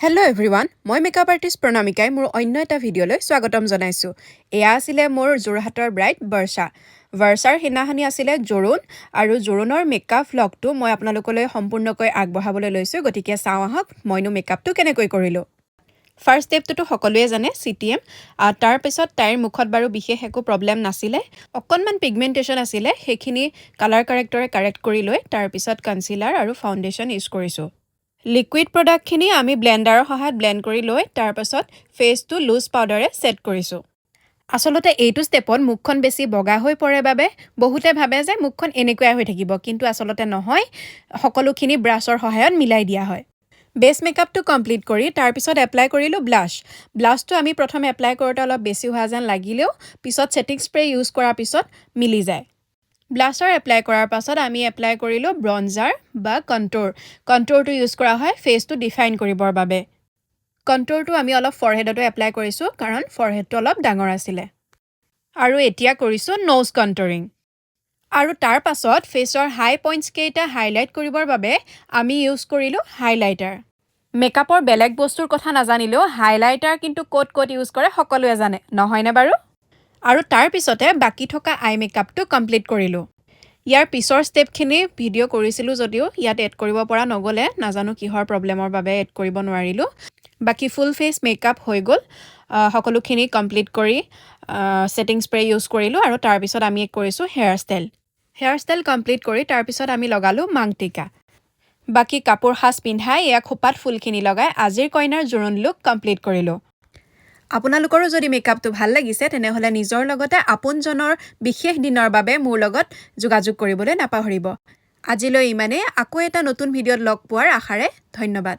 Hello' everyone, মই makeup artist প্ৰণামিকাই মোৰ অন্য এটা ভিডিঅ'লৈ স্বাগতম জনাইছোঁ। এয়া আছিলে মোৰ যোৰহাটৰ ব্ৰাইড বৰ্ষা। বৰ্ষাৰ সেইদিনাখনি আছিলে জোৰোণ আৰু জোৰোণৰ মেকআপ ভ্লগটো মই আপোনালোকলৈ সম্পূৰ্ণকৈ আগবঢ়াবলৈ লৈছোঁ। গতিকে চাওঁ আহক মইনো মেকআপটো কেনেকৈ কৰিলোঁ। ফাৰ্ষ্ট ষ্টেপটোতো সকলোৱে জানে, CTM। তাৰপিছত তাইৰ মুখত বাৰু বিশেষ একো প্ৰব্লেম নাছিলে, অকণমান পিগমেণ্টেশ্যন আছিলে, সেইখিনি কালাৰ কাৰেক্টৰে কাৰেক্ট কৰি লৈ তাৰপিছত কনচিলাৰ আৰু ফাউণ্ডেশ্যন ইউজ কৰিছোঁ। লিকুইড প্ৰডাক্টখিনি আমি ব্লেণ্ডাৰৰ সহায়ত ব্লেণ্ড কৰি লৈ তাৰপাছত ফেচটো লুজ পাউডাৰে ছেট কৰিছোঁ। আচলতে এইটো ষ্টেপত মুখখন বেছি বগা হৈ পৰে বাবে বহুতে ভাবে যে মুখখন এনেকুৱাই হৈ থাকিব, কিন্তু আচলতে নহয়, সকলোখিনি ব্ৰাছৰ সহায়ত মিলাই দিয়া হয়। বেছ মেকআপটো কমপ্লিট কৰি তাৰপিছত এপ্লাই কৰিলোঁ ব্লাছ। ব্লাছটো আমি প্ৰথমে এপ্লাই কৰোঁতে অলপ বেছি হোৱা যেন লাগিলেও পিছত ছেটিং স্প্ৰে ইউজ কৰাৰ পিছত মিলি যায়। ব্লাছাৰ এপ্লাই কৰাৰ পাছত আমি এপ্লাই কৰিলোঁ ব্ৰঞ্জাৰ বা কণ্ট'ৰ। কণ্ট'ৰটো ইউজ কৰা হয় ফেচটো ডিফাইন কৰিবৰ বাবে। কণ্ট'ৰটো আমি অলপ ফৰহেডতো এপ্লাই কৰিছোঁ, কাৰণ ফৰহেডটো অলপ ডাঙৰ আছিলে। আৰু এতিয়া কৰিছোঁ ন'জ কণ্ট'ৰিং। আৰু তাৰ পাছত ফেচৰ হাই পইণ্টছকেইটা হাইলাইট কৰিবৰ বাবে আমি ইউজ কৰিলোঁ হাইলাইটাৰ। মেকআপৰ বেলেগ বস্তুৰ কথা নাজানিলেও হাইলাইটাৰ কিন্তু ক'ত ইউজ কৰে সকলোৱে জানে, নহয়নে বাৰু? আৰু তাৰ পিছতে বাকী থকা আই মেকআপটো কমপ্লিট কৰিলোঁ। ইয়াৰ পিছৰ ষ্টেপখিনি ভিডিঅ' কৰিছিলোঁ যদিও ইয়াত এড কৰিব পৰা নগ'লে, নাজানো কিহৰ প্ৰব্লেমৰ বাবে এড কৰিব নোৱাৰিলোঁ। বাকী ফুল ফেচ মেকআপ হৈ গ'ল। সকলোখিনি কমপ্লিট কৰি ছেটিং স্প্ৰে ইউজ কৰিলোঁ আৰু তাৰপিছত আমি কৰিছোঁ hair style. Hair style complete কৰি তাৰপিছত আমি লগালোঁ মাংটিকা। বাকী কাপোৰ সাজ পিন্ধাই এয়া খোপাত ফুলখিনি লগাই আজিৰ কইনাৰ জোৰোণ লুক কমপ্লিট কৰিলোঁ। আপোনালোকৰো যদি মেকআপটো ভাল লাগিছে তেনেহ'লে নিজৰ লগতে আপোনজনৰ বিশেষ দিনৰ বাবে মোৰ লগত যোগাযোগ কৰিবলৈ নাপাহৰিব। আজিলৈ ইমানেই, আকৌ এটা নতুন ভিডিঅ'ত লগ পোৱাৰ আশাৰে ধন্যবাদ।